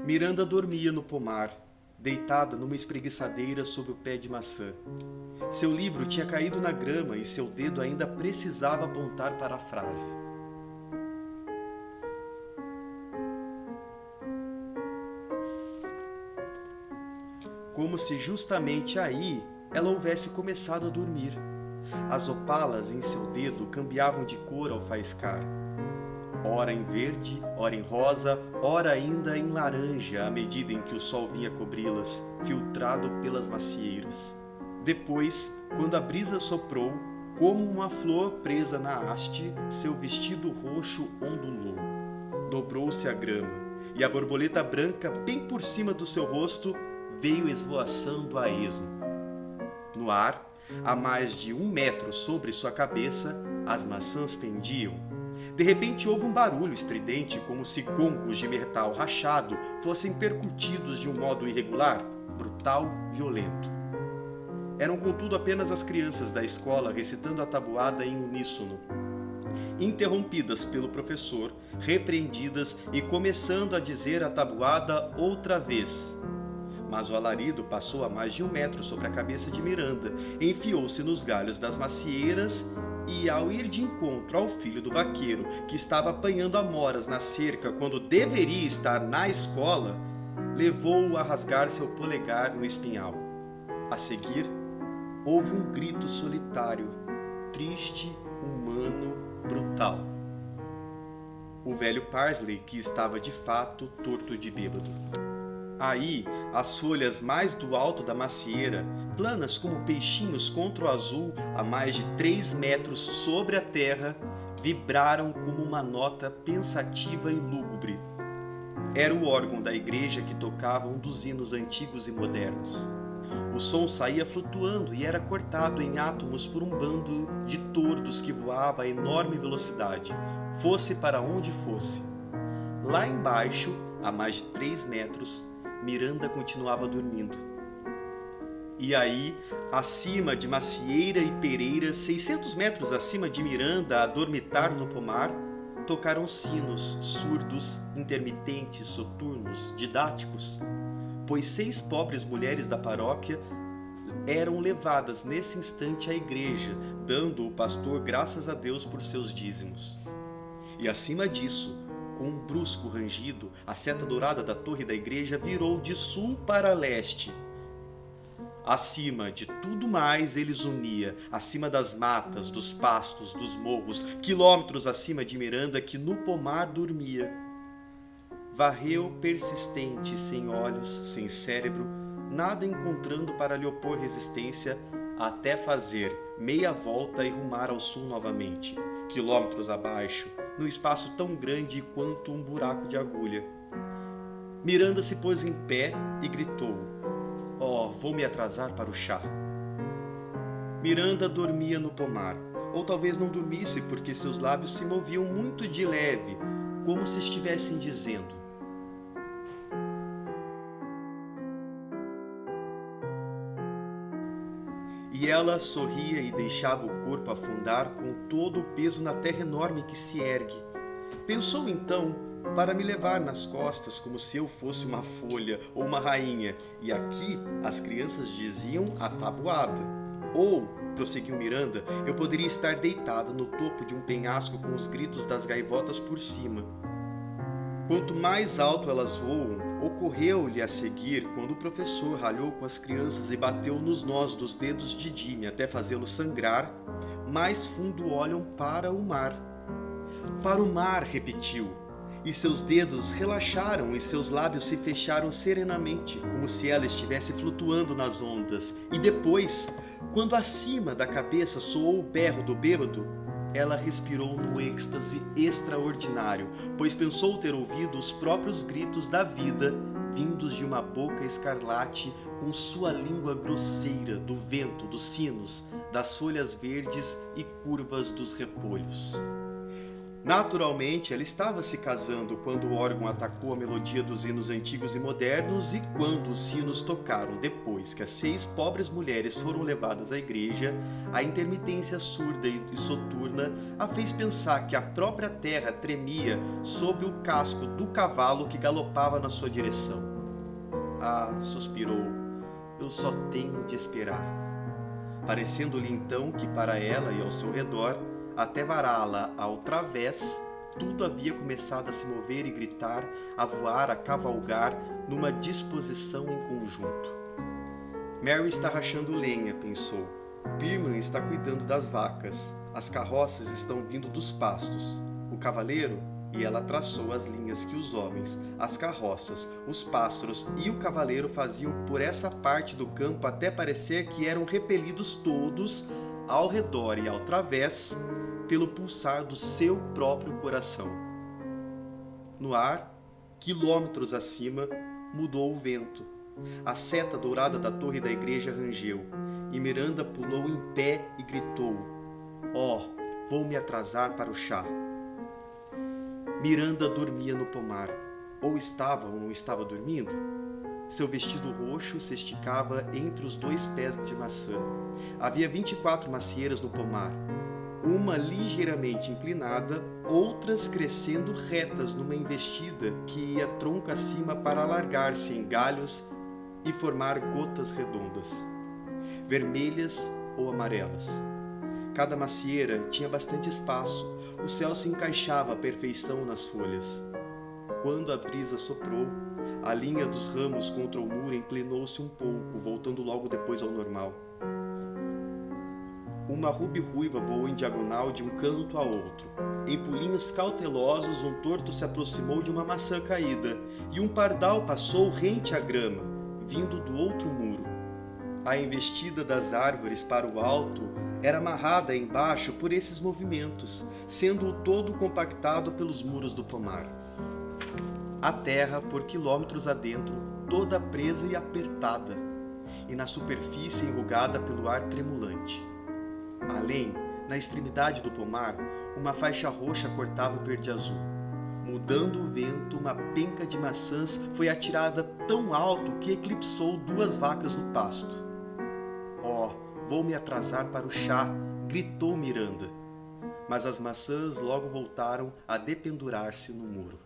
Miranda dormia no pomar, deitada numa espreguiçadeira sob o pé de maçã. Seu livro tinha caído na grama e seu dedo ainda precisava apontar para a frase. Como se justamente aí ela houvesse começado a dormir. As opalas em seu dedo cambiavam de cor ao faiscar. Ora em verde, ora em rosa, ora ainda em laranja, à medida em que o sol vinha cobri-las, filtrado pelas macieiras. Depois, quando a brisa soprou, como uma flor presa na haste, seu vestido roxo ondulou. Dobrou-se a grama, e a borboleta branca, bem por cima do seu rosto, veio esvoaçando a esmo. No ar, a mais de 1 metro sobre sua cabeça, as maçãs pendiam. De repente houve um barulho estridente, como se gongos de metal rachado fossem percutidos de um modo irregular, brutal, violento. Eram, contudo, apenas as crianças da escola recitando a tabuada em uníssono, interrompidas pelo professor, repreendidas e começando a dizer a tabuada outra vez. Mas o alarido passou a mais de 1 metro sobre a cabeça de Miranda, enfiou-se nos galhos das macieiras e, ao ir de encontro ao filho do vaqueiro, que estava apanhando amoras na cerca quando deveria estar na escola, levou-o a rasgar seu polegar no espinhal. A seguir, houve um grito solitário, triste, humano, brutal. O velho Parsley, que estava de fato torto de bêbado. Aí, as folhas mais do alto da macieira, planas como peixinhos contra o azul, a mais de 3 metros sobre a terra, vibraram como uma nota pensativa e lúgubre. Era o órgão da igreja que tocava um dos hinos antigos e modernos. O som saía flutuando e era cortado em átomos por um bando de tordos que voava a enorme velocidade, fosse para onde fosse. Lá embaixo, a mais de 3 metros, Miranda continuava dormindo. E aí, acima de macieira e pereira, 600 metros acima de Miranda, a dormitar no pomar, tocaram sinos, surdos, intermitentes, soturnos, didáticos, pois 6 pobres mulheres da paróquia eram levadas nesse instante à igreja, dando o pastor graças a Deus por seus dízimos. E acima disso, com um brusco rangido, a seta dourada da torre da igreja virou de sul para leste. Acima de tudo mais eles unia, acima das matas, dos pastos, dos morros, quilômetros acima de Miranda, que no pomar dormia. Varreu persistente, sem olhos, sem cérebro, nada encontrando para lhe opor resistência, até fazer meia volta e rumar ao sul novamente, quilômetros abaixo, num espaço tão grande quanto um buraco de agulha. Miranda se pôs em pé e gritou: "Oh, vou me atrasar para o chá." Miranda dormia no pomar, ou talvez não dormisse porque seus lábios se moviam muito de leve, como se estivessem dizendo: E ela sorria e deixava o corpo afundar com todo o peso na terra enorme que se ergue. Pensou então para me levar nas costas como se eu fosse uma folha ou uma rainha, e aqui as crianças diziam a tabuada. Ou, prosseguiu Miranda, eu poderia estar deitada no topo de um penhasco com os gritos das gaivotas por cima. Quanto mais alto elas voam, ocorreu-lhe a seguir quando o professor ralhou com as crianças e bateu nos nós dos dedos de Jimmy até fazê-los sangrar, mais fundo olham para o mar. Para o mar, repetiu, e seus dedos relaxaram e seus lábios se fecharam serenamente, como se ela estivesse flutuando nas ondas. E depois, quando acima da cabeça soou o berro do bêbado, ela respirou no êxtase extraordinário, pois pensou ter ouvido os próprios gritos da vida, vindos de uma boca escarlate, com sua língua grosseira, do vento, dos sinos, das folhas verdes e curvas dos repolhos. Naturalmente, ela estava se casando quando o órgão atacou a melodia dos hinos antigos e modernos e quando os sinos tocaram depois que as 6 pobres mulheres foram levadas à igreja, a intermitência surda e soturna a fez pensar que a própria terra tremia sob o casco do cavalo que galopava na sua direção. Ah, suspirou, eu só tenho de esperar. Parecendo-lhe então que para ela e ao seu redor, até vará-la ao través, tudo havia começado a se mover e gritar, a voar, a cavalgar, numa disposição em conjunto. Mary está rachando lenha, pensou. Birman está cuidando das vacas. As carroças estão vindo dos pastos. O cavaleiro, e ela traçou as linhas que os homens, as carroças, os pássaros e o cavaleiro faziam por essa parte do campo até parecer que eram repelidos todos, ao redor e ao través, pelo pulsar do seu próprio coração. No ar, quilômetros acima, mudou o vento. A seta dourada da torre da igreja rangeu, e Miranda pulou em pé e gritou: "Oh, vou me atrasar para o chá." Miranda dormia no pomar. Ou estava ou não estava dormindo? Seu vestido roxo se esticava entre os 2 pés de maçã. Havia 24 macieiras no pomar, uma ligeiramente inclinada, outras crescendo retas numa investida que ia tronco acima para alargar-se em galhos e formar gotas redondas, vermelhas ou amarelas. Cada macieira tinha bastante espaço, o céu se encaixava à perfeição nas folhas. Quando a brisa soprou, a linha dos ramos contra o muro inclinou-se um pouco, voltando logo depois ao normal. Uma rubi-ruiva voou em diagonal de um canto a outro. Em pulinhos cautelosos, um torto se aproximou de uma maçã caída, e um pardal passou rente à grama, vindo do outro muro. A investida das árvores para o alto era amarrada embaixo por esses movimentos, sendo o todo compactado pelos muros do pomar. A terra, por quilômetros adentro, toda presa e apertada, e na superfície enrugada pelo ar tremulante. Além, na extremidade do pomar, uma faixa roxa cortava o verde-azul. Mudando o vento, uma penca de maçãs foi atirada tão alto que eclipsou 2 vacas no pasto. "Oh, vou me atrasar para o chá", gritou Miranda. Mas as maçãs logo voltaram a dependurar-se no muro.